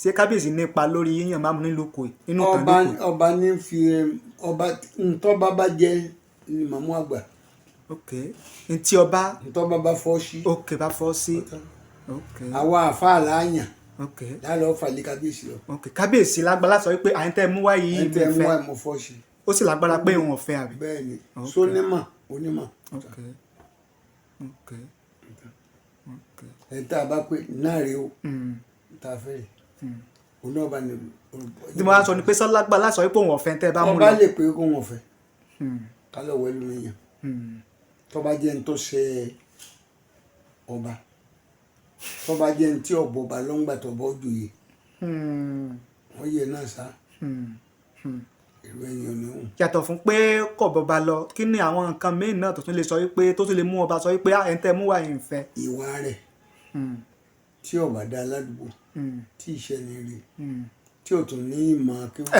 ṣé kábíyèsí nípa lórí yíyan máàmù nílùú Ìkòyí nínú ìtàn Ìkòyí. ọba ní fi ọba ntọ́ba bá jẹ́ ni màmú àgbà. ok ntí ọba. ntọ́ba bá fọ́ sí. ok bá fọ́ sí. ok àwa àfáà láàyàn. ok lálọ́ fàlẹ́ kábíyèsí lọ. ok kábíyèsí lágbára sọ wípé àyíntẹ́ mú wáyé yìí ẹ̀ńtẹ́ mú wáyé mo fọ́ sí. ó sì lágbára pé òun ọ̀fẹ́ àbí. bẹ́ẹ̀ ni sónímọ̀ onímọ̀. ok ok ok ẹ̀ńtẹ́ àbá pé náà rèé o tá a fẹ́ òun náà bá ní. tí mo bá sọ ni pé sọlágbá láti sọ wípé òun ọ̀fẹ́ tẹ́ ẹ bá mú lọ. ọba lè pé kó wọn fẹ́ kálọ̀ wẹ́lú nìyẹn tọ́ba jẹ́ ní tó ṣe ọba tọ́ba jẹ́ ní tí ọ̀bọ̀ ọba lọ́ngbà tó bọ́ joyè wọ́n yẹ náà sá èrò ẹ̀yìn ọ̀nà òun. yàtọ̀ fún pé kọ̀ bọba lọ kí ni àwọn nǹkan míì náà tó tún lè sọ wípé tó tún lè mú ọba sọ wípé ẹ̀ńtẹ́ mú wáyé ń fẹ́. ìwà rẹ̀ tí ọba dá aládùúgbò tí ìṣẹ́ ni rí tí ò tún ní ìmọ̀ kí wọ́n.